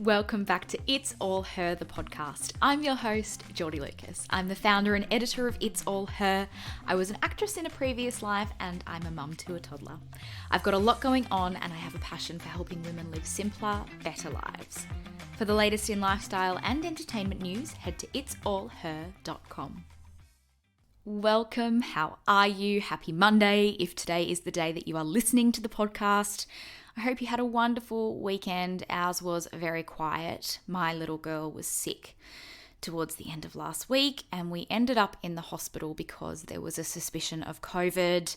Welcome back to It's All Her, the podcast. I'm your host, Jordy Lucas. I'm the founder and editor of It's All Her. I was an actress in a previous life and I'm a mum to a toddler. I've got a lot going on and I have a passion for helping women live simpler, better lives. For the latest in lifestyle and entertainment news, head to itsallher.com. Welcome, how are you? Happy Monday, if today is the day that you are listening to the podcast. I hope you had a wonderful weekend. Ours was very quiet. My little girl was sick towards the end of last week and we ended up in the hospital because there was a suspicion of COVID.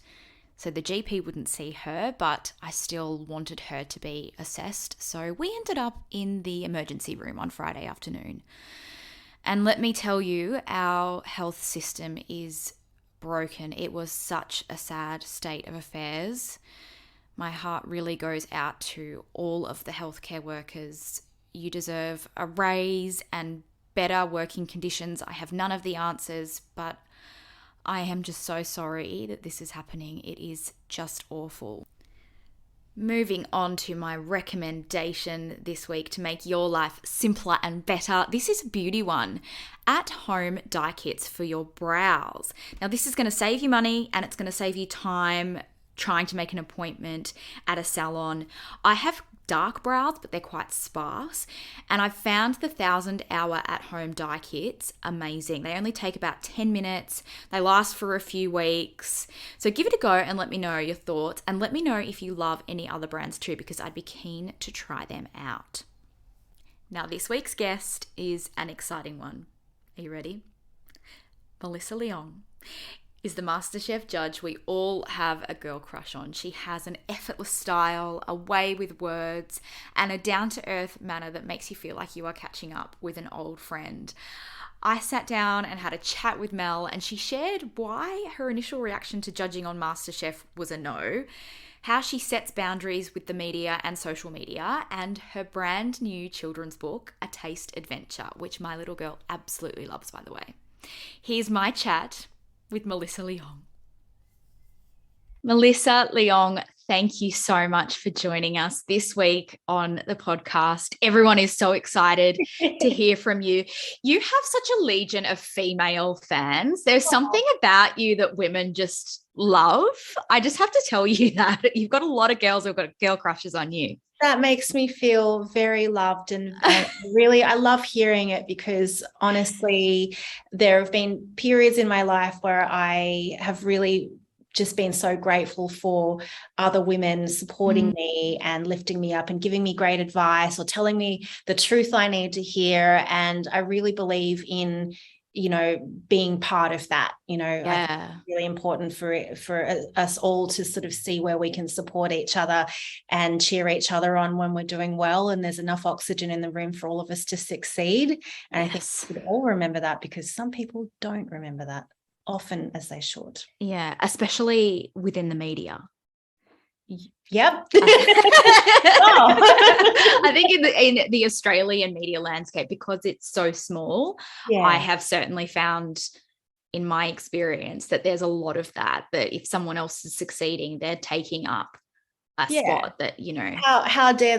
So the GP wouldn't see her, but I still wanted her to be assessed. So we ended up in the emergency room on Friday afternoon. And let me tell you, our health system is broken. It was such a sad state of affairs. My heart really goes out to all of the healthcare workers. You deserve a raise and better working conditions. I have none of the answers, but I am just so sorry that this is happening. It is just awful. Moving on to my recommendation this week to make your life simpler and better. This is a beauty one. At-home dye kits for your brows. Now, this is going to save you money and it's going to save you time trying to make an appointment at a salon. I have dark brows, but they're quite sparse. And I've found the 1,000-hour at-home dye kits amazing. They only take about 10 minutes. They last for a few weeks. So give it a go and let me know your thoughts. And let me know if you love any other brands too, because I'd be keen to try them out. Now, this week's guest is an exciting one. Are you ready? Melissa Leong is the Masterchef judge we all have a girl crush on. She has an effortless style, a way with words, and a down-to-earth manner that makes you feel like you are catching up with an old friend. I sat down and had a chat with Mel, and she shared why her initial reaction to judging on Masterchef was a no, how she sets boundaries with the media and social media, and her brand new children's book, A Taste Adventure, which my little girl absolutely loves, by the way. Here's my chat with Melissa Leong. Melissa Leong, thank you so much for joining us this week on the podcast. Everyone is so excited to hear from you. You have such a legion of female fans. There's something about you that women just love. I just have to tell you that. You've got a lot of girls who've got girl crushes on you. That makes me feel very loved and really, I love hearing it because honestly, there have been periods in my life where I have really just been so grateful for other women supporting me and lifting me up and giving me great advice or telling me the truth I need to hear. And I really believe in being part of that, I think it's really important for us all to sort of see where we can support each other and cheer each other on when we're doing well. And there's enough oxygen in the room for all of us to succeed. And I think we should all remember that because some people don't remember that often as they should. Yeah, especially within the media. Yep. I think in the Australian media landscape, because it's so small, I have certainly found in my experience that there's a lot of that if someone else is succeeding, they're taking up a spot that, how dare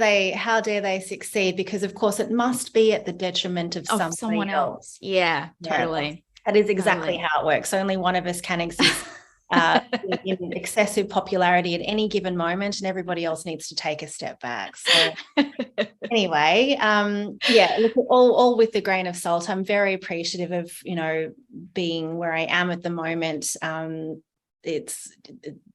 they succeed? Because of course it must be at the detriment of someone else. Yeah, totally. That is exactly how it works. Only one of us can exist in excessive popularity at any given moment, and everybody else needs to take a step back. So anyway, look, all with a grain of salt. I'm very appreciative of, being where I am at the moment. It's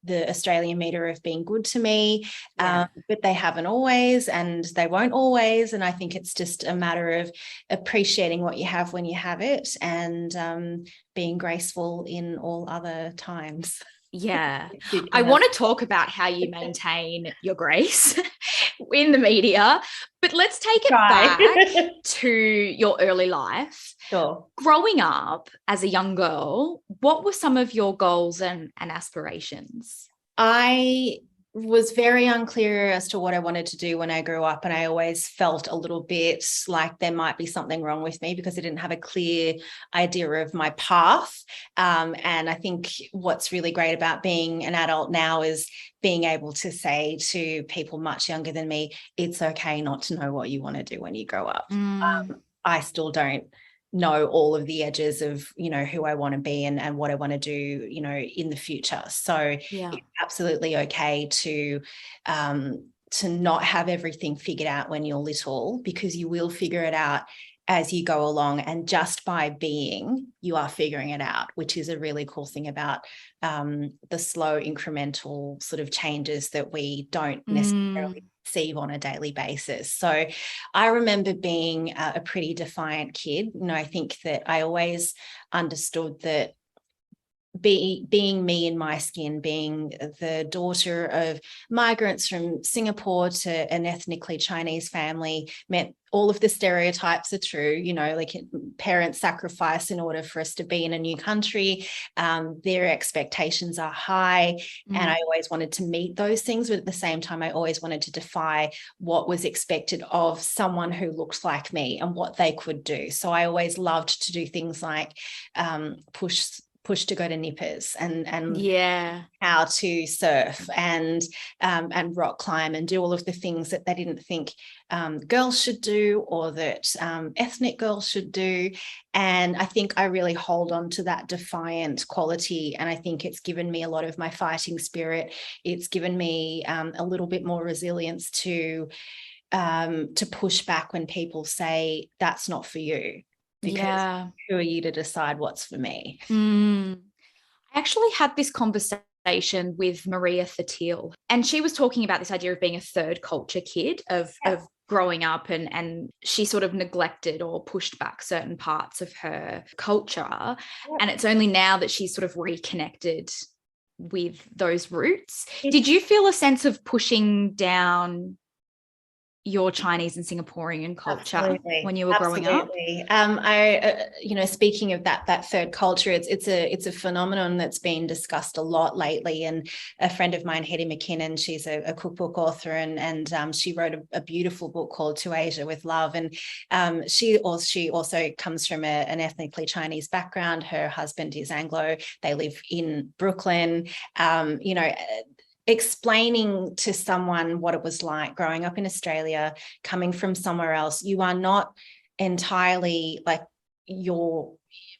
the Australian media have been good to me, but they haven't always, and they won't always. And I think it's just a matter of appreciating what you have when you have it, and being graceful in all other times. Yeah. I want to talk about how you maintain your grace in the media, but let's take it back to your early life. Sure. Growing up as a young girl, what were some of your goals and aspirations? I was very unclear as to what I wanted to do when I grew up. And I always felt a little bit like there might be something wrong with me because I didn't have a clear idea of my path. And I think what's really great about being an adult now is being able to say to people much younger than me, it's okay not to know what you want to do when you grow up. I still don't know all of the edges of, who I want to be and what I want to do, in the future. So it's absolutely okay to not have everything figured out when you're little, because you will figure it out as you go along. And just by being, you are figuring it out, which is a really cool thing about the slow incremental sort of changes that we don't necessarily receive on a daily basis. So I remember being a pretty defiant kid. I think that I always understood that being me in my skin, being the daughter of migrants from Singapore to an ethnically Chinese family, meant all of the stereotypes are true, like parents sacrifice in order for us to be in a new country. Their expectations are high. And I always wanted to meet those things. But at the same time, I always wanted to defy what was expected of someone who looked like me and what they could do. So I always loved to do things like push to go to nippers and how to surf and rock climb and do all of the things that they didn't think girls should do, or that ethnic girls should do. And I think I really hold on to that defiant quality. And I think it's given me a lot of my fighting spirit. It's given me a little bit more resilience to push back when people say that's not for you. Because who are you to decide what's for me? I actually had this conversation with Maria Thatil, and she was talking about this idea of being a third culture kid, of growing up, and she sort of neglected or pushed back certain parts of her culture. And it's only now that she's sort of reconnected with those roots. Did you feel a sense of pushing down your Chinese and Singaporean culture when you were growing up? Speaking of that third culture, it's a phenomenon that's been discussed a lot lately. And a friend of mine, Hetty McKinnon, she's a cookbook author, and she wrote a beautiful book called To Asia with Love. And she also comes from an ethnically Chinese background. Her husband is Anglo. They live in Brooklyn. Explaining to someone what it was like growing up in Australia, coming from somewhere else, you are not entirely like your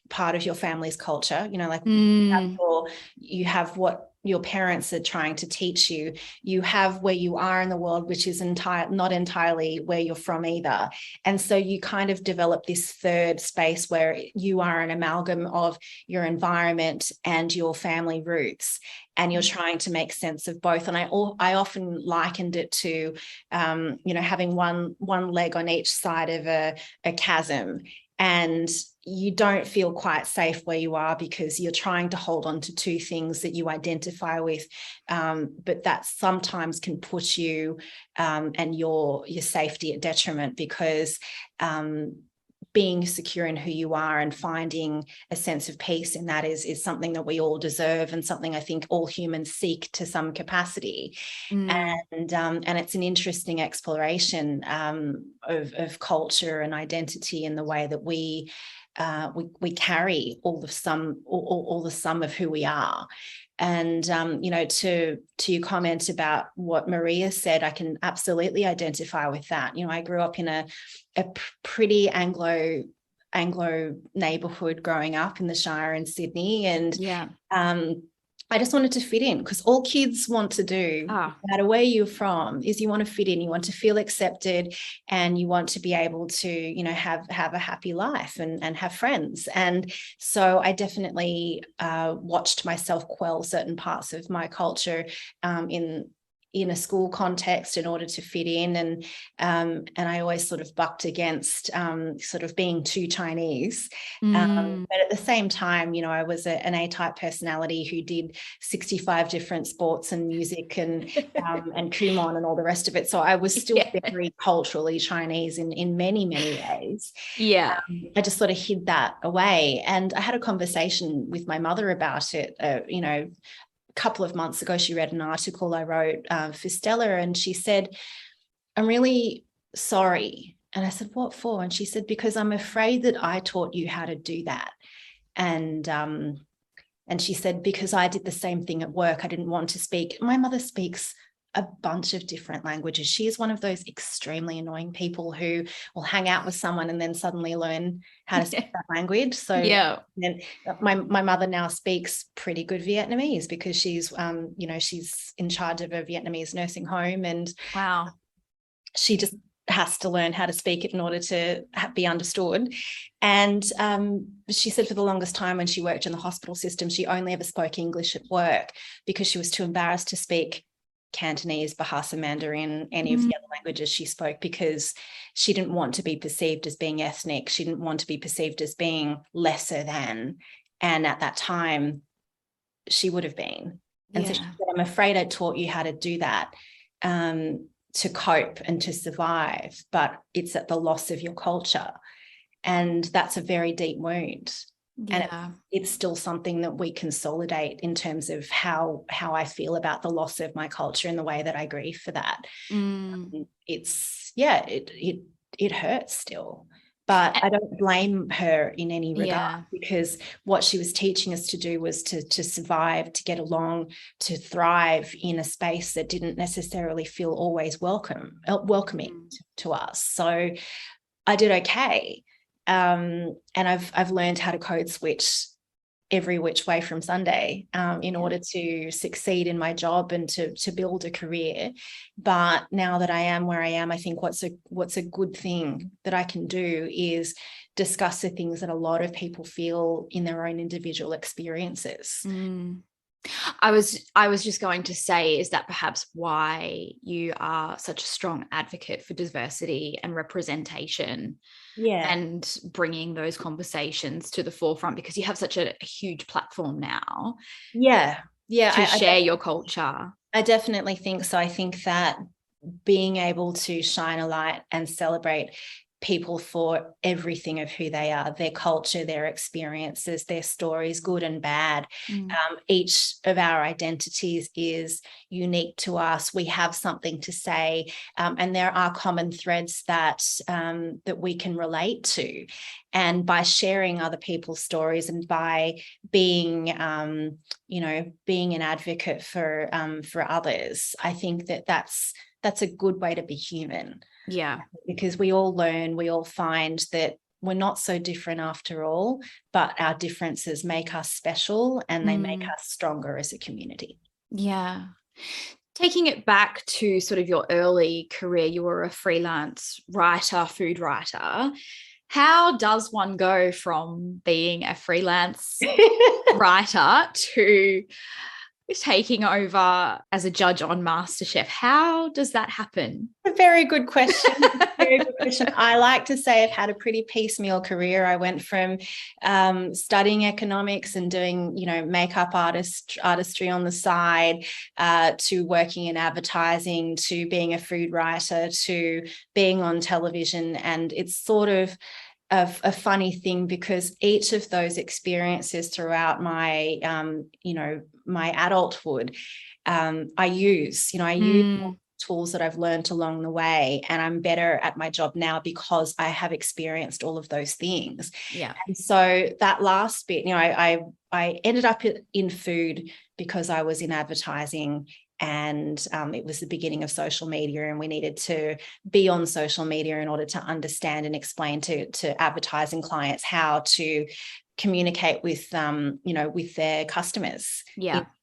part of your family's culture, you have what your parents are trying to teach you. You have where you are in the world, which is not entirely where you're from either. And so you kind of develop this third space where you are an amalgam of your environment and your family roots, and you're trying to make sense of both. And I often likened it to, having one leg on each side of a chasm, and you don't feel quite safe where you are because you're trying to hold on to two things that you identify with, but that sometimes can put you and your safety at detriment, because being secure in who you are and finding a sense of peace in that is something that we all deserve, and something I think all humans seek to some capacity. And it's an interesting exploration of culture and identity in the way that we carry all the sum of who we are. And to your comment about what Maria said, I can absolutely identify with that. I grew up in a pretty Anglo neighborhood growing up in the Shire in Sydney, and I just wanted to fit in, because all kids want to do, no matter where you're from, is you want to fit in, you want to feel accepted, and you want to be able to, have a happy life and have friends. And so I definitely watched myself quell certain parts of my culture in a school context in order to fit in, and I always sort of bucked against sort of being too Chinese, but at the same time, I was an A-type personality who did 65 different sports and music and Kumon and all the rest of it, so I was still very culturally Chinese in many ways. I just sort of hid that away, and I had a conversation with my mother about it, couple of months ago, she read an article I wrote for Stella, and she said, "I'm really sorry." And I said, "What for?" And she said, "Because I'm afraid that I taught you how to do that." And she said, "Because I did the same thing at work. I didn't want to speak." My mother speaks a bunch of different languages. She is one of those extremely annoying people who will hang out with someone and then suddenly learn how to speak that language. So yeah, and my mother now speaks pretty good Vietnamese because she's she's in charge of a Vietnamese nursing home, and wow, she just has to learn how to speak it in order to be understood. And she said for the longest time when she worked in the hospital system, she only ever spoke English at work because she was too embarrassed to speak Cantonese, Bahasa Mandarin, any of the other languages she spoke, because she didn't want to be perceived as being ethnic. She didn't want to be perceived as being lesser than. And at that time, she would have been. And so she said, "I'm afraid I taught you how to do that to cope and to survive, but it's at the loss of your culture." And that's a very deep wound. And it's still something that we consolidate in terms of how I feel about the loss of my culture and the way that I grieve for that. It hurts still, but I don't blame her in any regard, because what she was teaching us to do was to survive, to get along, to thrive in a space that didn't necessarily feel always welcoming to us. So I did okay. And I've learned how to code switch every which way from Sunday in order to succeed in my job and to build a career. But now that I am where I am, I think what's a good thing that I can do is discuss the things that a lot of people feel in their own individual experiences. I was just going to say, is that perhaps why you are such a strong advocate for diversity and representation, and bringing those conversations to the forefront, because you have such a huge platform now to share your culture. I definitely think so. I think that being able to shine a light and celebrate people for everything of who they are, their culture, their experiences, their stories, good and bad. Each of our identities is unique to us. We have something to say, and there are common threads that we can relate to. And by sharing other people's stories and by being, being an advocate for others, I think that that's a good way to be human. Because we all learn, we all find that we're not so different after all, but our differences make us special and they make us stronger as a community. Taking it back to sort of your early career, you were a freelance writer, food writer. How does one go from being a freelance writer to taking over as a judge on Masterchef? How does that happen? A very good question. Very good question. I like to say I've had a pretty piecemeal career. I went from studying economics and doing, makeup artistry on the side, to working in advertising, to being a food writer, to being on television. And it's sort of a funny thing, because each of those experiences throughout my my adulthood, I use tools that I've learned along the way, and I'm better at my job now because I have experienced all of those things. And so that last bit, I ended up in food because I was in advertising, and it was the beginning of social media, and we needed to be on social media in order to understand and explain to advertising clients how to communicate with with their customers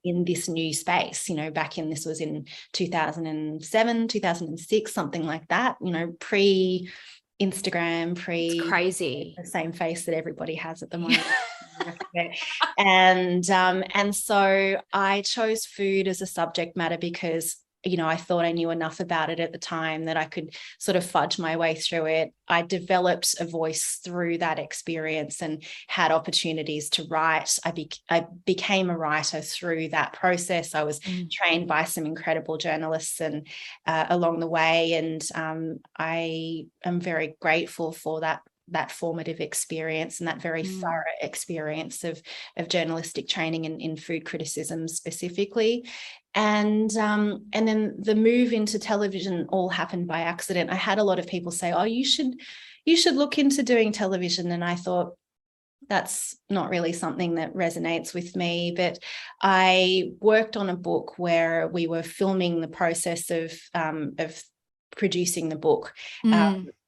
in this new space. This was in 2007, 2006, something like that, pre Instagram, It's crazy, the same face that everybody has at the moment. And so I chose food as a subject matter because I thought I knew enough about it at the time that I could sort of fudge my way through it. I developed a voice through that experience and had opportunities to write. I became a writer through that process. I was trained by some incredible journalists and along the way, and I am very grateful for that that formative experience and that very thorough experience of journalistic training in food criticism specifically. And then the move into television all happened by accident. I had a lot of people say, oh, you should look into doing television. And I thought, that's not really something that resonates with me. But I worked on a book where we were filming the process of producing the book.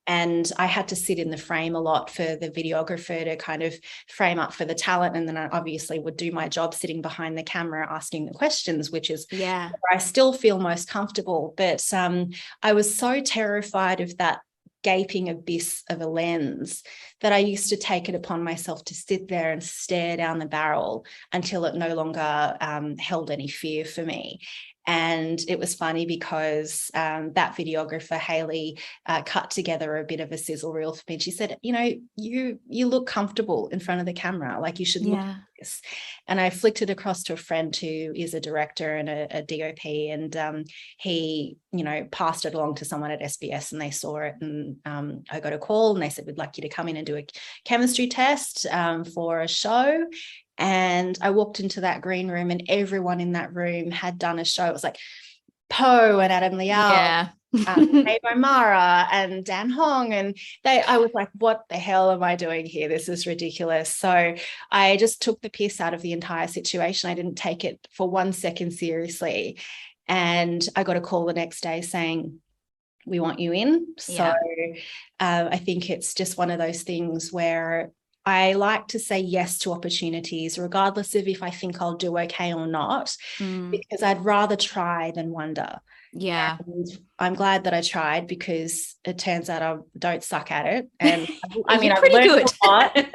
And I had to sit in the frame a lot for the videographer to kind of frame up for the talent. And then I obviously would do my job sitting behind the camera asking the questions, which is where I still feel most comfortable. But I was so terrified of that gaping abyss of a lens that I used to take it upon myself to sit there and stare down the barrel until it no longer held any fear for me. And it was funny because that videographer, Hayley, cut together a bit of a sizzle reel for me. And she said, you look comfortable in front of the camera, like you should look at this. And I flicked it across to a friend who is a director and a DOP. And he, passed it along to someone at SBS and they saw it. And I got a call and they said, we'd like you to come in and do a chemistry test for a show. And I walked into that green room and everyone in that room had done a show. It was like Poe and Adam Liao, Dave O'Mara and Dan Hong. And I was like, what the hell am I doing here? This is ridiculous. So I just took the piss out of the entire situation. I didn't take it for 1 second seriously. And I got a call the next day saying, we want you in. So I think it's just one of those things where I like to say yes to opportunities, regardless of if I think I'll do okay or not, because I'd rather try than wonder. Yeah. And I'm glad that I tried because it turns out I don't suck at it. And I've pretty learned good. a lot.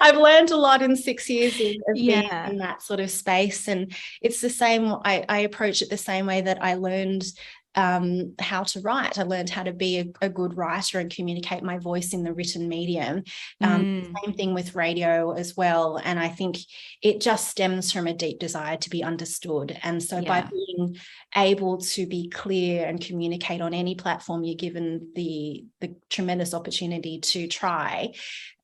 I've learned a lot in 6 years of being in that sort of space. And it's the same, I approach it the same way that I learned how to write. I learned how to be a good writer and communicate my voice in the written medium. Same thing with radio as well. And I think it just stems from a deep desire to be understood. And so by being able to be clear and communicate on any platform you're given the tremendous opportunity to try,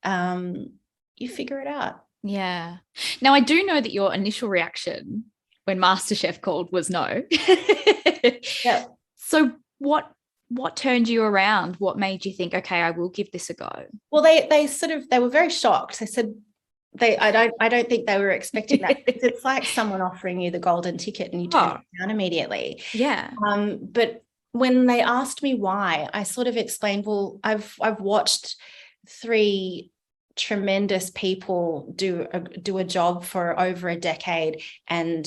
you figure it out. Yeah. Now, I do know that your initial reaction when MasterChef called was no. Yeah. So what turned you around? What made you think, okay, I will give this a go? Well, they were very shocked. They said I don't think they were expecting that. It's like someone offering you the golden ticket and you turn it down immediately. Yeah. But when they asked me why, I sort of explained, well, I've watched 3 tremendous people do a job for over a decade, and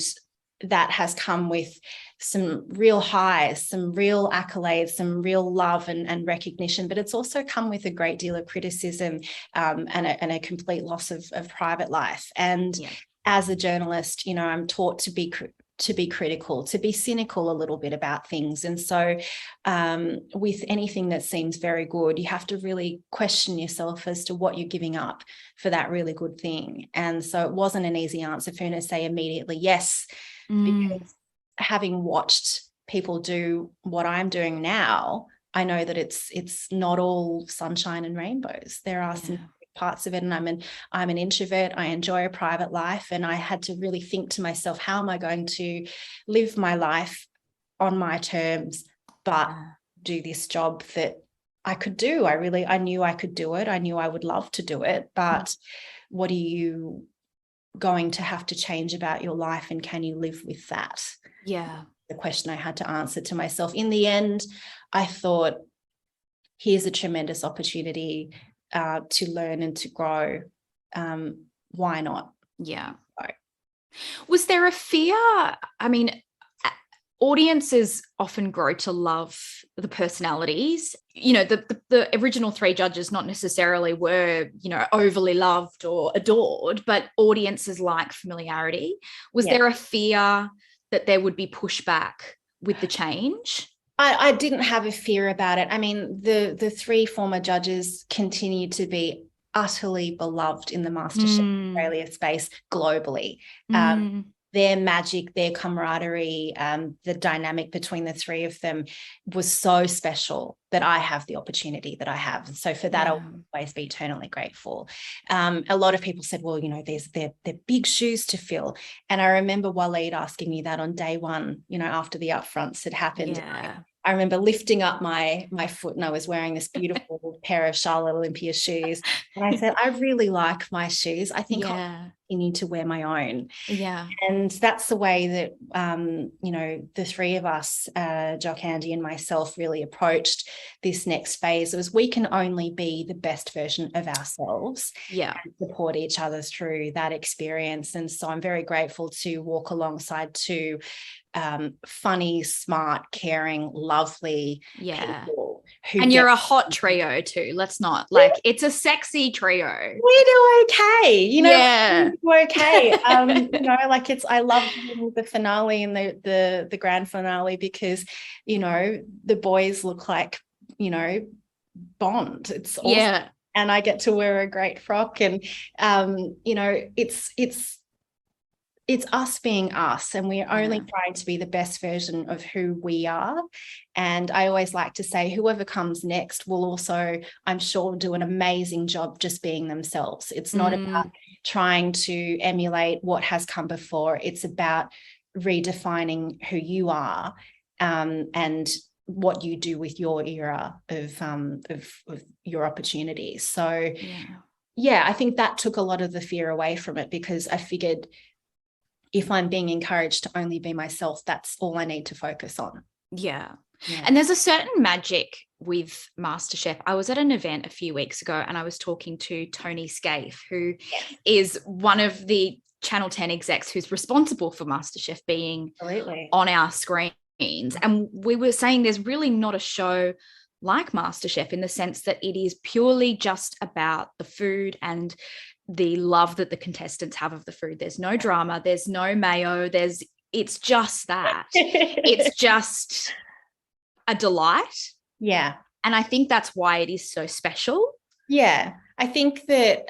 that has come with some real highs, some real accolades, some real love and recognition, but it's also come with a great deal of criticism and a complete loss of private life. And as a journalist, I'm taught to be critical, to be cynical a little bit about things. And so with anything that seems very good, you have to really question yourself as to what you're giving up for that really good thing. And so it wasn't an easy answer for me to say immediately yes, because having watched people do what I'm doing now, I know that it's not all sunshine and rainbows. There are some parts of it, and I'm an introvert. I enjoy a private life, and I had to really think to myself, how am I going to live my life on my terms, but do this job that I could do? I knew I could do it. I knew I would love to do it, but what are you going to have to change about your life, and can you live with that? The question I had to answer to myself. In the end, I thought, here's a tremendous opportunity to learn and to grow. Why not? Was there a fear? I mean, audiences often grow to love the personalities. The original 3 judges not necessarily were, overly loved or adored, but audiences like familiarity. Was there a fear that there would be pushback with the change? I didn't have a fear about it. I mean, the 3 former judges continue to be utterly beloved in the Masterchef Australia space globally. their magic, their camaraderie, the dynamic between the three of them was so special that I have the opportunity that I have. So for that, I'll always be eternally grateful. A lot of people said, well, you know, they're big shoes to fill. And I remember Waleed asking me that on day one, you know, after the upfronts had happened. Yeah. I remember lifting up my foot, and I was wearing this beautiful pair of Charlotte Olympia shoes. And I said, I really like my shoes. I think I'll continue to wear my own. Yeah. And that's the way that, you know, the three of us, Jock, Andy and myself, really approached this next phase. It was, we can only be the best version of ourselves and support each other through that experience. And so I'm very grateful to walk alongside two funny, smart, caring, lovely people. And you're a hot trio too. Let's not, like, it's a sexy trio. We do okay, you know. We do okay. You know, like, I love the finale and the grand finale, because, you know, the boys look like, you know, Bond. It's awesome. And I get to wear a great frock, and you know, it's us being us, and we're only trying to be the best version of who we are. And I always like to say, whoever comes next will also, I'm sure, do an amazing job just being themselves. It's not about trying to emulate what has come before. It's about redefining who you are, and what you do with your era of your opportunities. So I think that took a lot of the fear away from it, because I figured, if I'm being encouraged to only be myself, that's all I need to focus on. Yeah. And there's a certain magic with MasterChef. I was at an event a few weeks ago, and I was talking to Tony Scaife, who is one of the Channel 10 execs who's responsible for MasterChef being on our screens. And we were saying there's really not a show like MasterChef, in the sense that it is purely just about the food and the love that the contestants have of the food. There's no drama, there's no mayo, it's just that. It's just a delight. Yeah. And I think that's why it is so special. Yeah. I think that,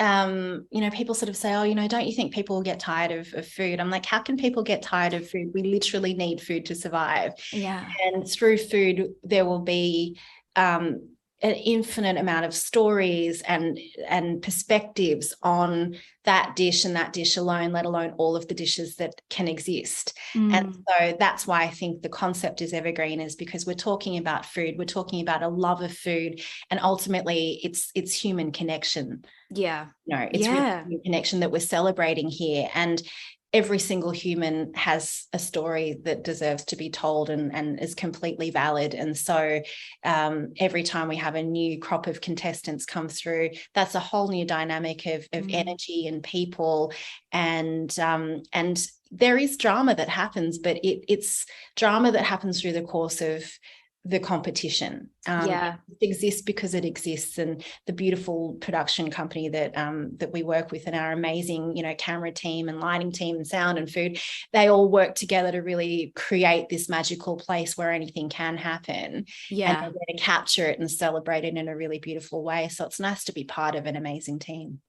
you know, people sort of say, oh, you know, don't you think people will get tired of food? I'm like, how can people get tired of food? We literally need food to survive. Yeah. And through food, there will be an infinite amount of stories and perspectives on that dish and that dish alone, let alone all of the dishes that can exist. And so that's why I think the concept is evergreen, is because we're talking about food, we're talking about a love of food, and ultimately it's human connection. Yeah. No, it's really human connection that we're celebrating here. And every single human has a story that deserves to be told and is completely valid. And so every time we have a new crop of contestants come through, that's a whole new dynamic of energy and people. And there is drama that happens, but it's drama that happens through the course of the competition. It exists because it exists, and the beautiful production company that we work with, and our amazing, you know, camera team and lighting team and sound and food, they all work together to really create this magical place where anything can happen. And they're going to capture it and celebrate it in a really beautiful way. So it's nice to be part of an amazing team.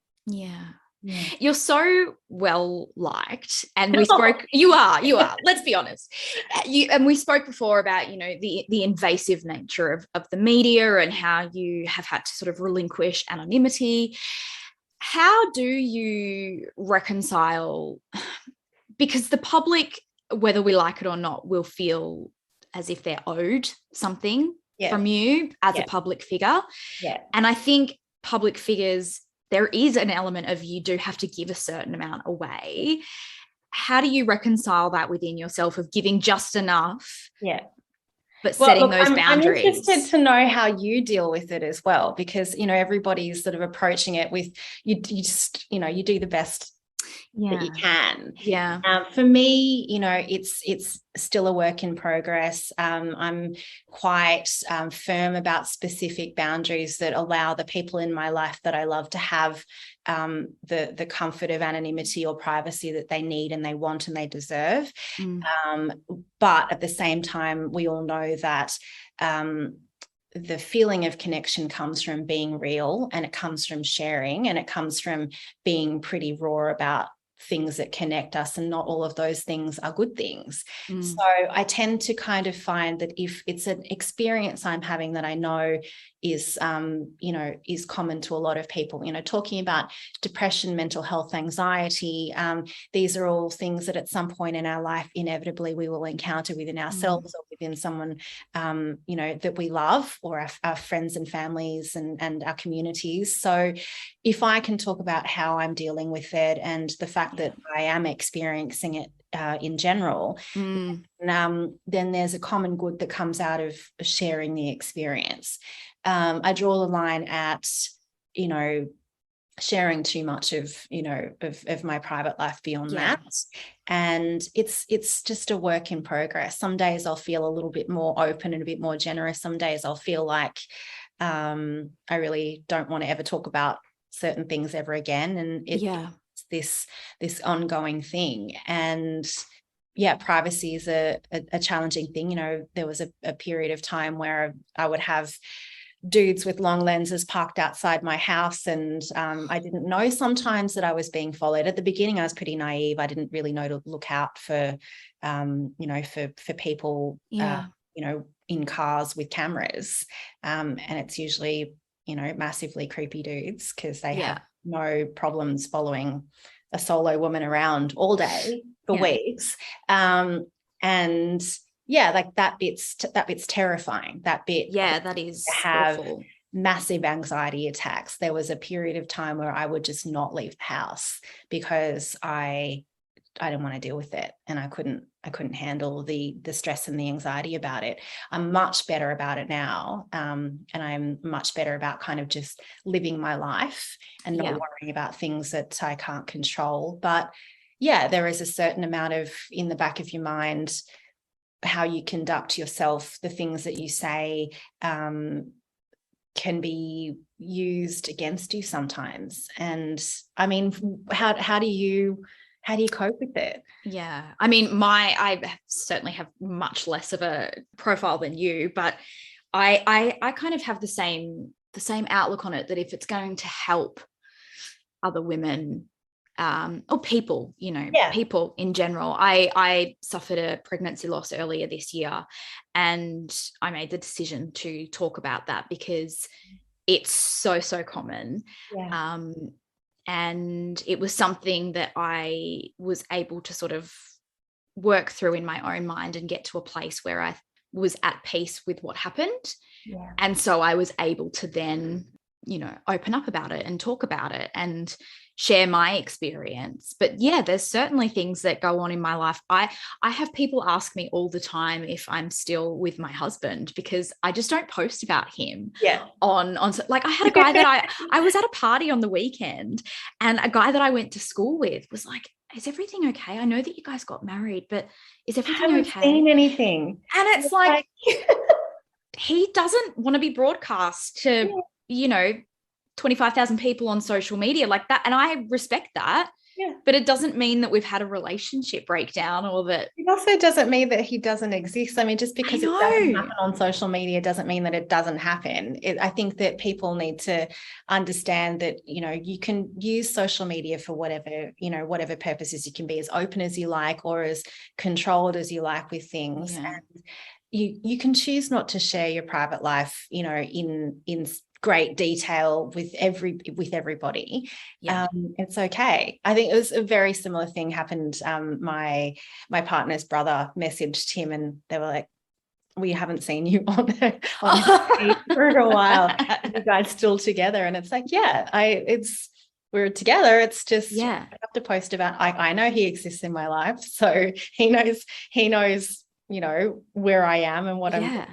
You're so well liked, and we spoke. You are. Let's be honest. And we spoke before about, you know, the invasive nature of the media, and how you have had to sort of relinquish anonymity. How do you reconcile? Because the public, whether we like it or not, will feel as if they're owed something from you as a public figure. And I think public figures, there is an element of, you do have to give a certain amount away. How do you reconcile that within yourself, of giving just enough, but setting those boundaries? I'm interested to know how you deal with it as well, because, you know, everybody's sort of approaching it with, you just, you know, you do the best that you can. For me, you know, it's still a work in progress. I'm quite firm about specific boundaries that allow the people in my life that I love to have the comfort of anonymity or privacy that they need and they want and they deserve. But at the same time, we all know that the feeling of connection comes from being real, and it comes from sharing, and it comes from being pretty raw about things that connect us, and not all of those things are good things. So I tend to kind of find that if it's an experience I'm having that I know is is common to a lot of people, talking about depression, mental health, anxiety, these are all things that at some point in our life inevitably we will encounter within ourselves or within someone that we love, or our friends and families and our communities. So if I can talk about how I'm dealing with it and the fact that I am experiencing it in general, then there's a common good that comes out of sharing the experience. I draw the line at, sharing too much of my private life beyond that. And it's just a work in progress. Some days I'll feel a little bit more open and a bit more generous. Some days I'll feel like I really don't want to ever talk about certain things ever again. And it's this ongoing thing. And privacy is a challenging thing. There was a period of time where I would have dudes with long lenses parked outside my house, and I didn't know sometimes that I was being followed. At the beginning I was pretty naive. I didn't really know to look out for for people in cars with cameras, and it's usually massively creepy dudes, because they have no problems following a solo woman around all day for weeks. And like that bit's terrifying. That bit, that is have awful. Massive anxiety attacks. There was a period of time where I would just not leave the house because I didn't want to deal with it, and I couldn't handle the stress and the anxiety about it. I'm much better about it now, and I'm much better about kind of just living my life and not worrying about things that I can't control. But there is a certain amount of, in the back of your mind, how you conduct yourself, the things that you say can be used against you sometimes. And I mean, how do you cope with it? I mean, I certainly have much less of a profile than you, but I kind of have the same outlook on it, that if it's going to help other women, or people, people in general. I suffered a pregnancy loss earlier this year, and I made the decision to talk about that because it's so common. And it was something that I was able to sort of work through in my own mind and get to a place where I was at peace with what happened. And so I was able to then, open up about it and talk about it and share my experience. But there's certainly things that go on in my life. I have people ask me all the time if I'm still with my husband, because I just don't post about him on like, I had a guy that I was at a party on the weekend, and a guy that I went to school with was like, is everything okay? I know that you guys got married, but is everything okay? I haven't seen anything. And it's like he doesn't want to be broadcast to 25,000 people on social media like that. And I respect that. But it doesn't mean that we've had a relationship breakdown, or that. It also doesn't mean that he doesn't exist. I mean, just because it doesn't happen on social media doesn't mean that it doesn't happen. I think that people need to understand that, you can use social media for whatever purposes. You can be as open as you like, or as controlled as you like with things. And you can choose not to share your private life, in great detail with everybody. It's okay. I think it was a very similar thing happened. My partner's brother messaged him, and they were like, we haven't seen you on for a while. You guys still together? And it's like, we're together. It's just I have to post about. I know he exists in my life, so he knows where I am and what I'm.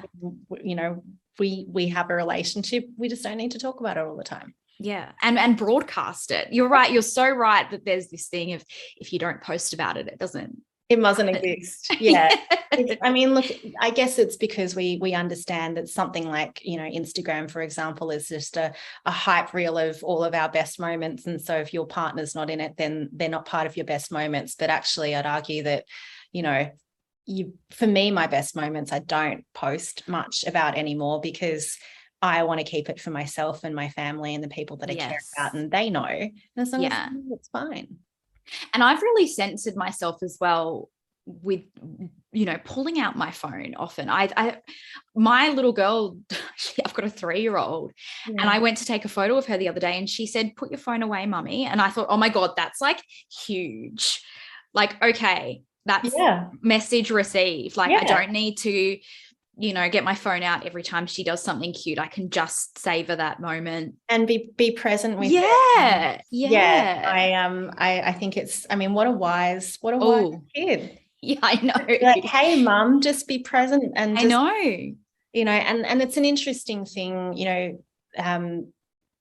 We have a relationship. We just don't need to talk about it all the time. And broadcast it. You're right. You're so right that there's this thing of, if you don't post about it, it mustn't exist. I mean, look, I guess it's because we understand that something like, Instagram, for example, is just a hype reel of all of our best moments. And so if your partner's not in it, then they're not part of your best moments. But actually, I'd argue that, for me, my best moments, I don't post much about anymore, because I want to keep it for myself and my family and the people that I care about, and they know. And as long as it's fine. And I've really censored myself as well with, you know, pulling out my phone often. My little girl, I've got a 3-year-old, and I went to take a photo of her the other day, and she said, "Put your phone away, mummy." And I thought, oh my God, that's like huge. Like, okay, that's message received. Like, I don't need to, you know, get my phone out every time she does something cute. I can just savor that moment and be present with it. I think it's, I mean, what a wise kid. Yeah, I know. Like, hey, mum, just be present. And just, I know, you know, and it's an interesting thing, you know,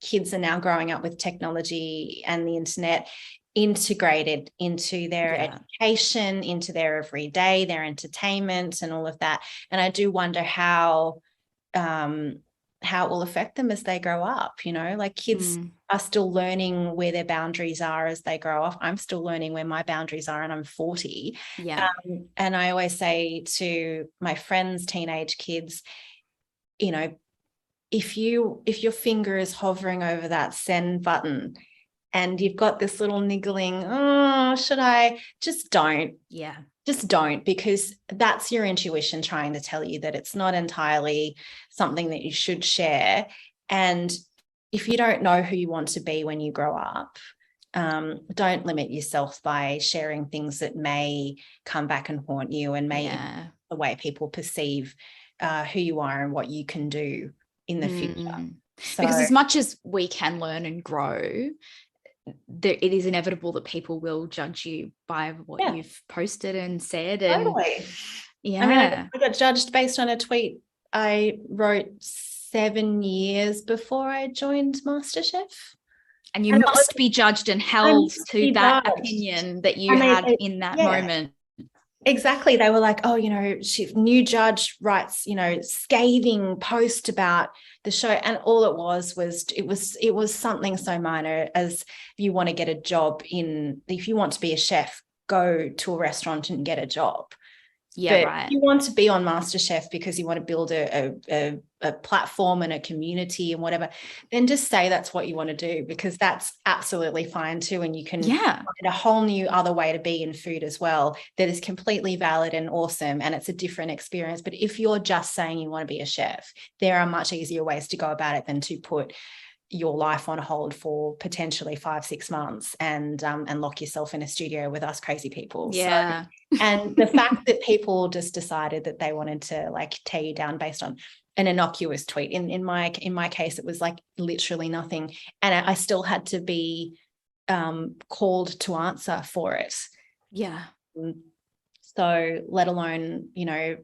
kids are now growing up with technology and the internet integrated into their education, into their everyday, their entertainment and all of that. And I do wonder how it will affect them as they grow up, you know, like kids are still learning where their boundaries are as they grow up. I'm still learning where my boundaries are, and I'm 40. And I always say to my friends, teenage kids, you know, if your finger is hovering over that send button and you've got this little niggling, oh, should I? Just don't. Yeah. Just don't, because that's your intuition trying to tell you that it's not entirely something that you should share. And if you don't know who you want to be when you grow up, don't limit yourself by sharing things that may come back and haunt you and may impact the way people perceive who you are and what you can do in the future. So, because as much as we can learn and grow, it is inevitable that people will judge you by what you've posted and said. And totally. I mean, I got judged based on a tweet I wrote 7 years before I joined Masterchef. And you must be judged and held to that opinion that you had in that moment. Exactly. They were like, oh, you know, new judge writes, you know, scathing post about the show. And all it was something so minor as, if you want to get a job if you want to be a chef, go to a restaurant and get a job. Yeah, right. If you want to be on MasterChef because you want to build a platform and a community and whatever, then just say that's what you want to do, because that's absolutely fine too. And you can find a whole new other way to be in food as well that is completely valid and awesome, and it's a different experience. But if you're just saying you want to be a chef, there are much easier ways to go about it than to put your life on hold for potentially 5-6 months and lock yourself in a studio with us crazy people. Yeah. So, and the fact that people just decided that they wanted to like tear you down based on an innocuous tweet. In my case, it was like literally nothing, and I still had to be called to answer for it. Yeah. So let alone, you know,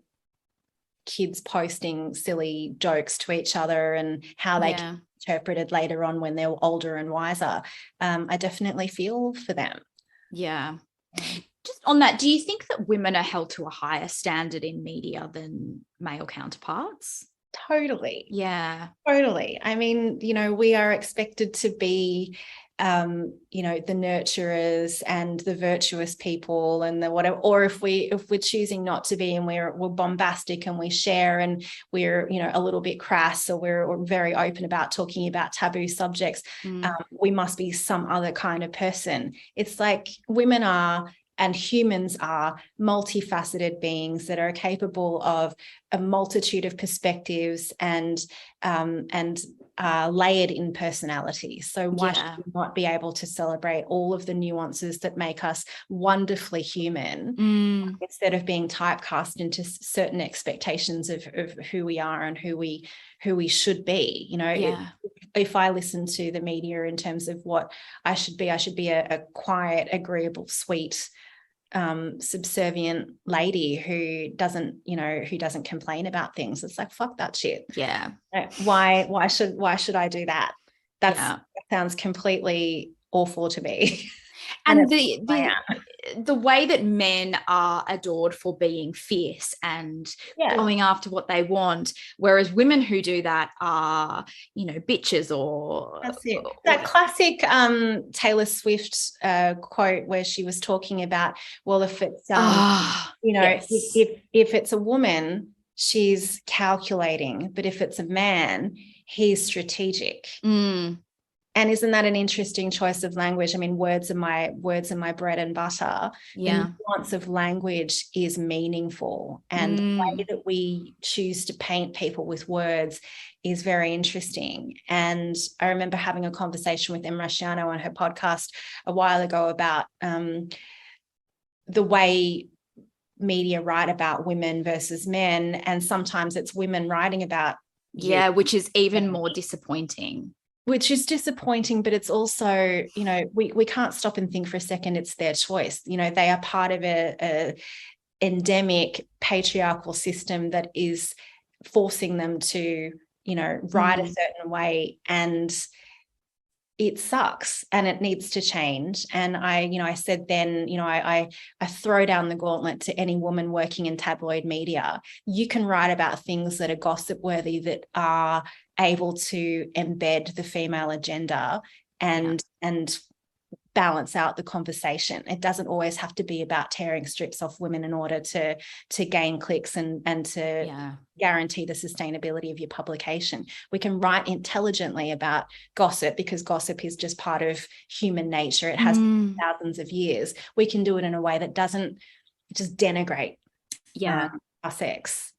kids posting silly jokes to each other and how they can be interpreted later on when they're older and wiser. I definitely feel for them. Yeah. Just on that, do you think that women are held to a higher standard in media than male counterparts? Totally. Yeah. Totally. I mean, you know, we are expected to be, you know, the nurturers and the virtuous people and the whatever. Or if we're choosing not to be and we're bombastic and we share and we're, you know, a little bit crass, or we're very open about talking about taboo subjects, we must be some other kind of person. It's like women are, and humans are, multifaceted beings that are capable of a multitude of perspectives and layered in personality. So why should we not be able to celebrate all of the nuances that make us wonderfully human, instead of being typecast into certain expectations of who we are and who we should be? You know, if I listen to the media in terms of what I should be a quiet, agreeable, sweet, subservient lady who doesn't complain about things. It's like, fuck that shit. Yeah. Why should I do that? That sounds completely awful to me. And the way that men are adored for being fierce and going after what they want, whereas women who do that are, you know, bitches. Or that's it. That classic Taylor Swift quote where she was talking about, well, if it's you know, if it's a woman, she's calculating, but if it's a man, he's strategic. And isn't that an interesting choice of language? I mean, words are my bread and butter. Yeah. The nuance of language is meaningful, and the way that we choose to paint people with words is very interesting. And I remember having a conversation with Emma Rasciano on her podcast a while ago about the way media write about women versus men, and sometimes it's women writing about which is even more disappointing. Which is disappointing, but it's also, you know, we can't stop and think for a second. It's their choice. You know, they are part of a endemic patriarchal system that is forcing them to, you know, write a certain way, and it sucks and it needs to change. And I said then, you know, I throw down the gauntlet to any woman working in tabloid media. You can write about things that are gossip worthy, that are able to embed the female agenda and balance out the conversation. It doesn't always have to be about tearing strips off women in order to gain clicks and to guarantee the sustainability of your publication. We can write intelligently about gossip, because gossip is just part of human nature. It has thousands of years. We can do it in a way that doesn't just denigrate our sex.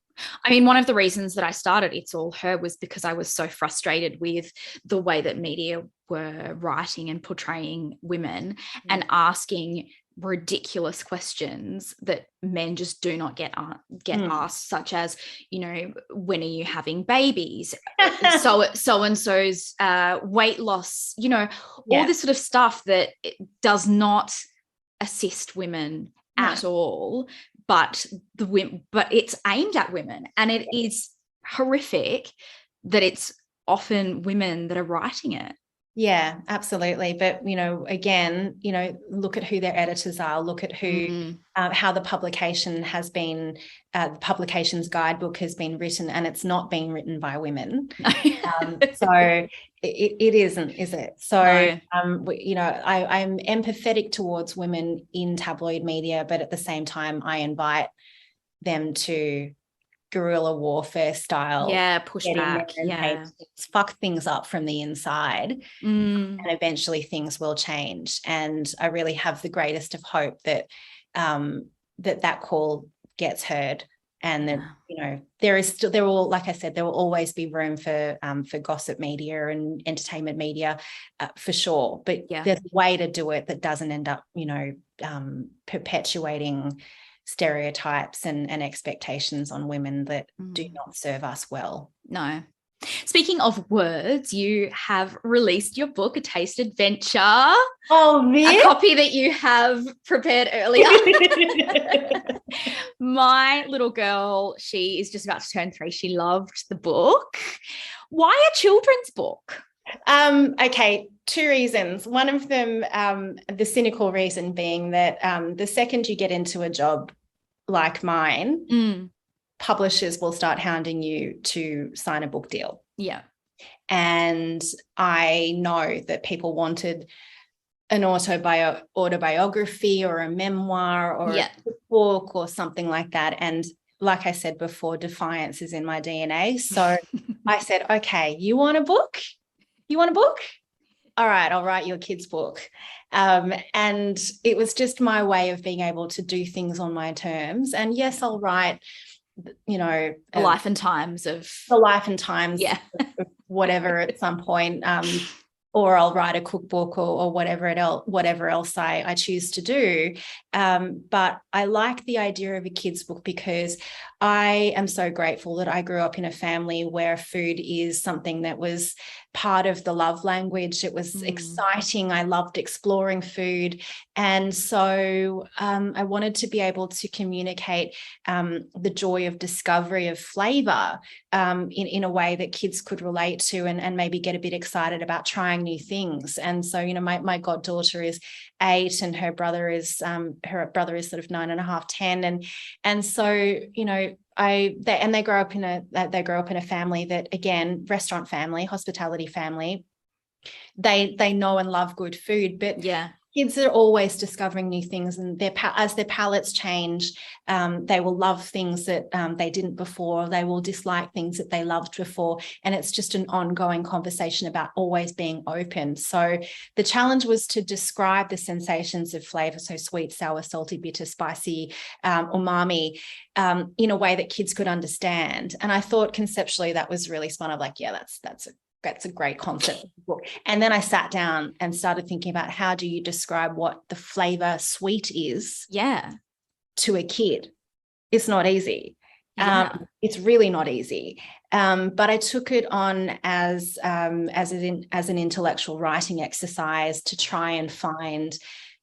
I mean, one of the reasons that I started It's All Her was because I was so frustrated with the way that media were writing and portraying women and asking ridiculous questions that men just do not get asked, such as, you know, when are you having babies? so and so's weight loss, you know, all this sort of stuff that does not assist women at all. But it's aimed at women, and it is horrific that it's often women that are writing it. Yeah, absolutely. But, you know, again, you know, look at who their editors are, look at who, how the publication has been, the publication's guidebook has been written, and it's not being written by women. So it isn't, is it? So, you know, I'm empathetic towards women in tabloid media, but at the same time, I invite them to guerrilla warfare style, push back, fuck things up from the inside, and eventually things will change. And I really have the greatest of hope that that call gets heard, and that, you know, there will, like I said, there will always be room for gossip media and entertainment media, for sure. But there's a way to do it that doesn't end up, you know, perpetuating stereotypes and expectations on women that do not serve us well. No. Speaking of words, you have released your book, A Taste Adventure. Oh, really? A copy that you have prepared earlier. My little girl, she is just about to turn 3. She loved the book. Why a children's book? Okay, 2 reasons. One of them, the cynical reason being that the second you get into a job like mine, publishers will start hounding you to sign a book deal. Yeah. And I know that people wanted an autobiography or a memoir or a book or something like that. And like I said before, defiance is in my DNA. So I said, okay, you want a book? You want a book? All right, I'll write you a kid's book. And it was just my way of being able to do things on my terms. And yes, I'll write, you know, the life and times of whatever at some point, or I'll write a cookbook or whatever else I choose to do. But I like the idea of a kid's book because I am so grateful that I grew up in a family where food is something that was part of the love language. It was exciting. I loved exploring food. And so I wanted to be able to communicate the joy of discovery of flavor in a way that kids could relate to and maybe get a bit excited about trying new things. And so, you know, my goddaughter is 8 and her brother is sort of 9.5, 10. And so, you know, they grow up in a family that, again, restaurant family, hospitality family. They know and love good food, but kids are always discovering new things, and as their palates change, they will love things that they didn't before. They will dislike things that they loved before. And it's just an ongoing conversation about always being open. So the challenge was to describe the sensations of flavor, so sweet, sour, salty, bitter, spicy, umami, in a way that kids could understand. And I thought conceptually that was really smart. I'm like, yeah, that's a great concept. And then I sat down and started thinking about how do you describe what the flavor sweet is to a kid. It's not easy. It's really not easy. But I took it on as an intellectual writing exercise to try and find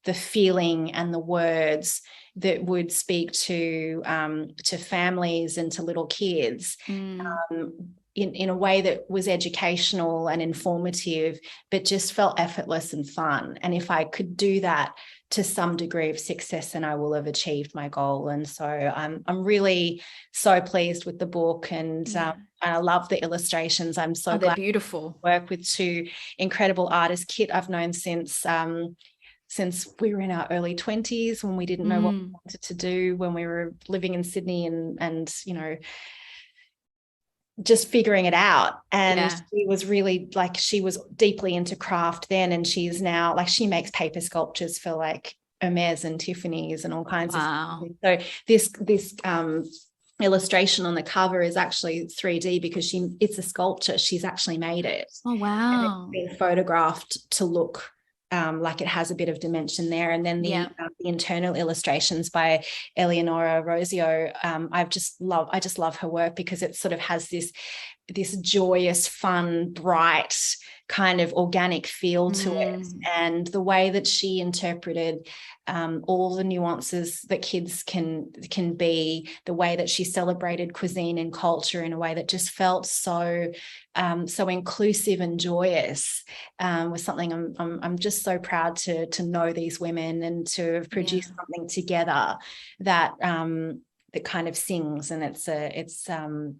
the feeling and the words that would speak to families and to little kids. In a way that was educational and informative, but just felt effortless and fun. And if I could do that to some degree of success, then I will have achieved my goal. And so I'm really so pleased with the book, and I love the illustrations. I'm so glad they're beautiful. To work with two incredible artists. Kit, I've known since we were in our early 20s, when we didn't know what we wanted to do, when we were living in Sydney and you know, just figuring it out. And she was really she was deeply into craft then, and she's now she makes paper sculptures for Hermes and Tiffany's and all kinds of things. So this illustration on the cover is actually 3D because it's a sculpture. She's actually made it. Oh wow. And it's been photographed to look like it has a bit of dimension there. And then the internal illustrations by Eleonora Rosio, I just love her work because it sort of has this joyous, fun, bright kind of organic feel to it. And the way that she interpreted all the nuances that kids can be, the way that she celebrated cuisine and culture in a way that just felt so inclusive and joyous, was something I'm just so proud to know these women and to have produced something together that kind of sings, and it's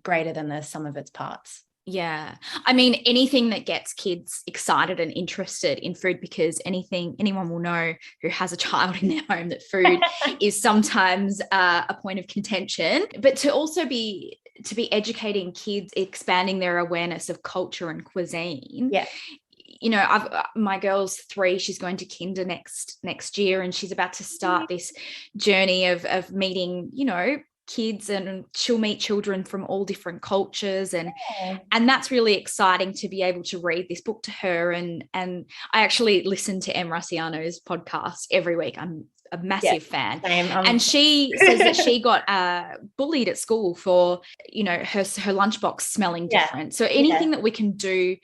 greater than the sum of its parts. Yeah. I mean, anything that gets kids excited and interested in food, because anyone will know who has a child in their home that food is sometimes a point of contention, but to also be educating kids, expanding their awareness of culture and cuisine. Yeah. You know, my girl's 3, she's going to kinder next year, and she's about to start this journey of meeting, you know, kids, and she'll meet children from all different cultures, and that's really exciting to be able to read this book to her. And I actually listen to Em Rusciano's podcast every week. I'm a massive fan. And she says that she got bullied at school for, you know, her lunchbox smelling different. So anything that we can do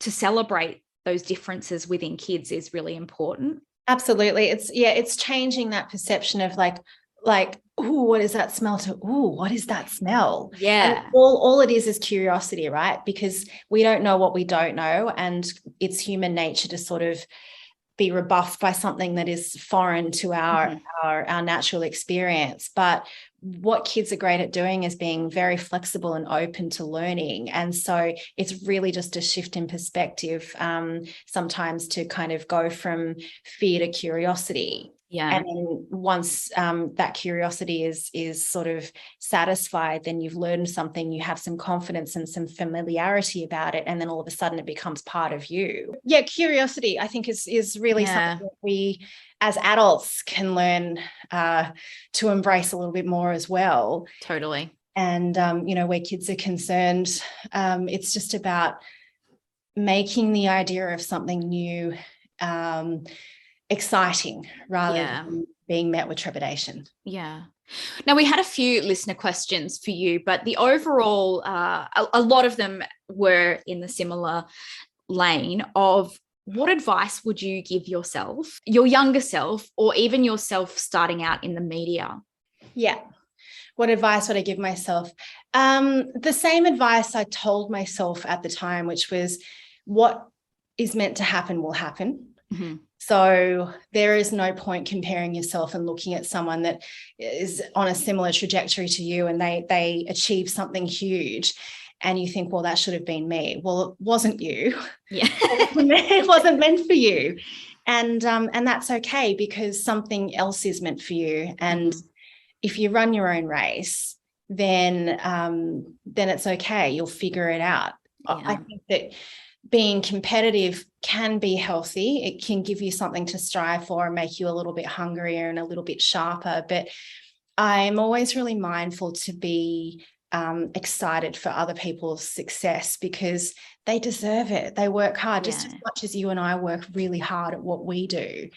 to celebrate those differences within kids is really important. Absolutely. It's changing that perception of like, ooh, what is that smell to, ooh, what is that smell? Yeah. And all it is curiosity, right? Because we don't know what we don't know. And it's human nature to sort of be rebuffed by something that is foreign to our natural experience. But what kids are great at doing is being very flexible and open to learning. And so it's really just a shift in perspective, sometimes to kind of go from fear to curiosity. Yeah. And then once that curiosity is sort of satisfied, then you've learned something, you have some confidence and some familiarity about it, and then all of a sudden it becomes part of you. Yeah, curiosity, I think, is really something that we as adults can learn to embrace a little bit more as well. Totally. And, you know, where kids are concerned, it's just about making the idea of something new exciting rather than being met with trepidation. Yeah. Now, we had a few listener questions for you, but the overall, a lot of them were in the similar lane of what advice would you give yourself, your younger self, or even yourself starting out in the media? Yeah. What advice would I give myself? The same advice I told myself at the time, which was what is meant to happen will happen. Mm-hmm. So there is no point comparing yourself and looking at someone that is on a similar trajectory to you and they achieve something huge and you think, well, that should have been me. Well, it wasn't you. Yeah. It wasn't meant for you. And that's okay, because something else is meant for you. And if you run your own race, then it's okay. You'll figure it out. Yeah. I think that being competitive can be healthy. It can give you something to strive for and make you a little bit hungrier and a little bit sharper. But I'm always really mindful to be excited for other people's success, because they deserve it. They work hard just as much as you and I work really hard at what we do.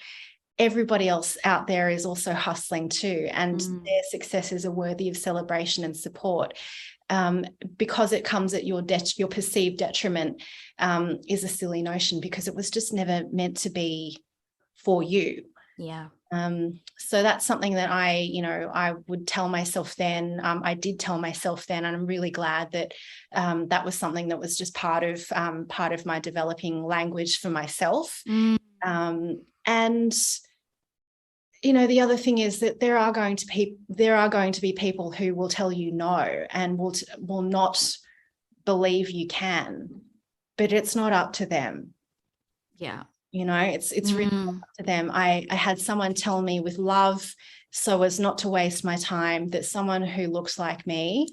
Everybody else out there is also hustling too, and their successes are worthy of celebration and support. Because it comes at your perceived detriment is a silly notion, because it was just never meant to be for you. Yeah. So that's something that I would tell myself then. I did tell myself then, and I'm really glad that that was something that was just part of my developing language for myself. And the other thing is that there are going to be people who will tell you no and will not believe you can, but it's not up to them. Yeah. It's really up to them. I had someone tell me with love, so as not to waste my time, that someone who looks like me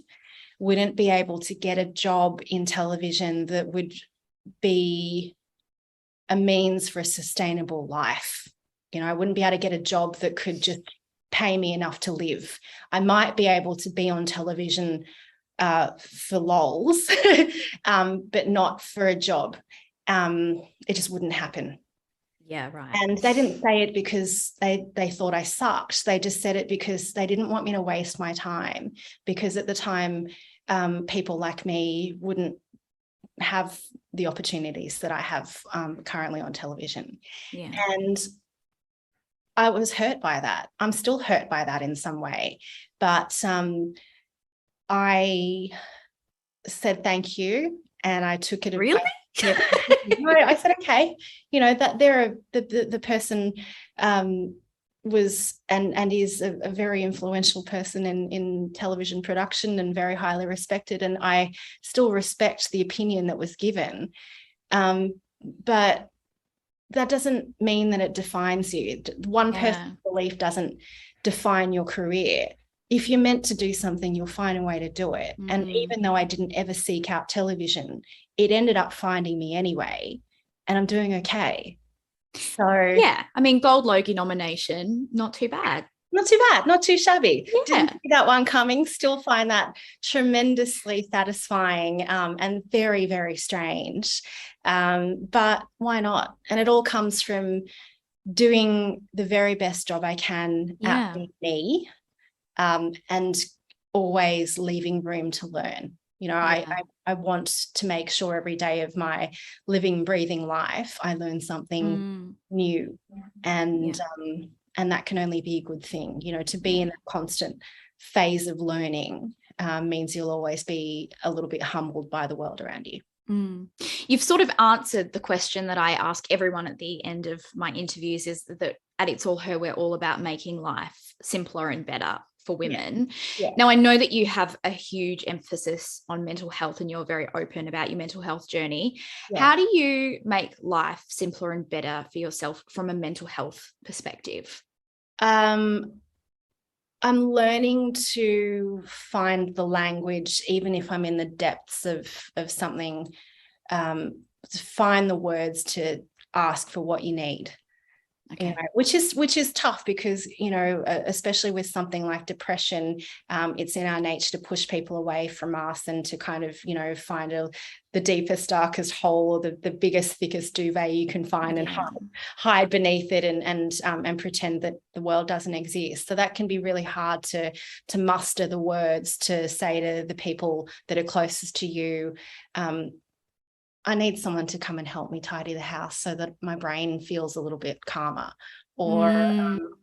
wouldn't be able to get a job in television that would be a means for a sustainable life. I wouldn't be able to get a job that could just pay me enough to live. I might be able to be on television for lols, but not for a job. It just wouldn't happen. Yeah, right. And they didn't say it because they thought I sucked. They just said it because they didn't want me to waste my time, because at the time, people like me wouldn't have the opportunities that I have currently on television. Yeah. And I was hurt by that. I'm still hurt by that in some way. But I said thank you, and I took it. Really? No, I said, okay, that the person was and is a very influential person in television production, and very highly respected. And I still respect the opinion that was given. But that doesn't mean that it defines you. One person's belief doesn't define your career. If you're meant to do something, you'll find a way to do it. And even though I didn't ever seek out television, it ended up finding me anyway, and I'm doing okay. So yeah, I mean, Gold Logie nomination, not too bad. Not too bad, not too shabby. Yeah. Didn't see that one coming. Still find that tremendously satisfying and very, very strange. But why not? And it all comes from doing the very best job I can at being me, and always leaving room to learn. I want to make sure every day of my living, breathing life, I learn something new. And that can only be a good thing. To be in a constant phase of learning means you'll always be a little bit humbled by the world around you. You've sort of answered the question that I ask everyone at the end of my interviews, is that at It's All Her, we're all about making life simpler and better for women. Yeah. Now, I know that you have a huge emphasis on mental health, and you're very open about your mental health journey. Yeah. How do you make life simpler and better for yourself from a mental health perspective? I'm learning to find the language, even if I'm in the depths of something, to find the words to ask for what you need. Okay. Which is tough, because especially with something like depression, it's in our nature to push people away from us and to kind of find the deepest, darkest hole, or the biggest, thickest duvet you can find, and hide beneath it and pretend that the world doesn't exist. So that can be really hard to muster the words to say to the people that are closest to you. I need someone to come and help me tidy the house so that my brain feels a little bit calmer, or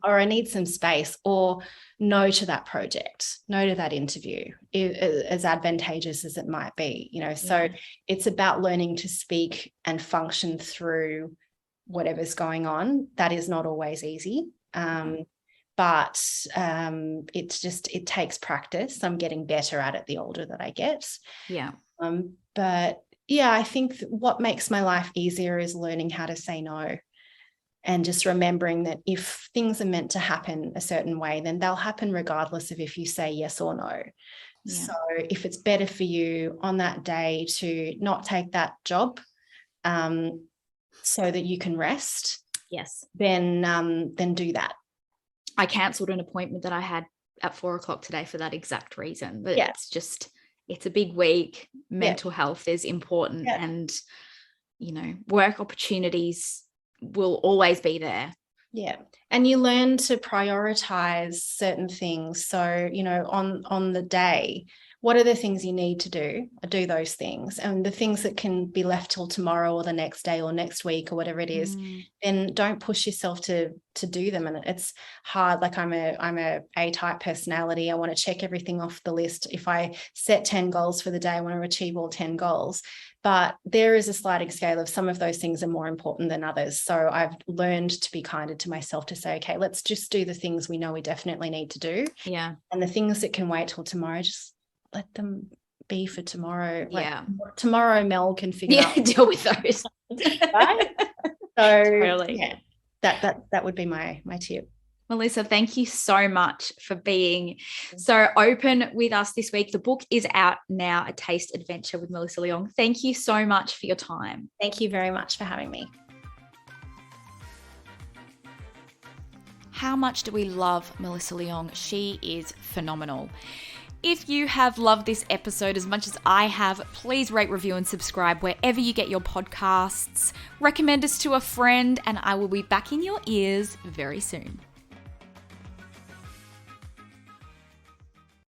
I need some space, or no to that project, no to that interview, as advantageous as it might be, So it's about learning to speak and function through whatever's going on. That is not always easy. But it takes practice. I'm getting better at it the older that I get. Yeah. But yeah, I think what makes my life easier is learning how to say no. and just remembering that if things are meant to happen a certain way, then they'll happen regardless of if you say yes or no. Yeah. So if it's better for you on that day to not take that job, so that you can rest, yes, then do that. I cancelled an appointment that I had at 4:00 today for that exact reason. But it's a big week. Mental health is important, and work opportunities will always be there. Yeah. And you learn to prioritize certain things. So, on the day, what are the things you need to do? Do those things. And the things that can be left till tomorrow or the next day or next week or whatever it is, then don't push yourself to do them. And it's hard. Like I'm a A-type personality. I want to check everything off the list. If I set 10 goals for the day, I want to achieve all 10 goals. But there is a sliding scale of some of those things are more important than others. So I've learned to be kinder to myself, to say, okay, let's just do the things we know we definitely need to do. Yeah. And the things that can wait till tomorrow, just let them be for tomorrow. Yeah. Like, tomorrow Mel can figure out. Deal with those. Right? So totally. Yeah, that would be my tip. Melissa, thank you so much for being so open with us this week. The book is out now, A Taste Adventure with Melissa Leong. Thank you so much for your time. Thank you very much for having me. How much do we love Melissa Leong? She is phenomenal. If you have loved this episode as much as I have, please rate, review, and subscribe wherever you get your podcasts. Recommend us to a friend, and I will be back in your ears very soon.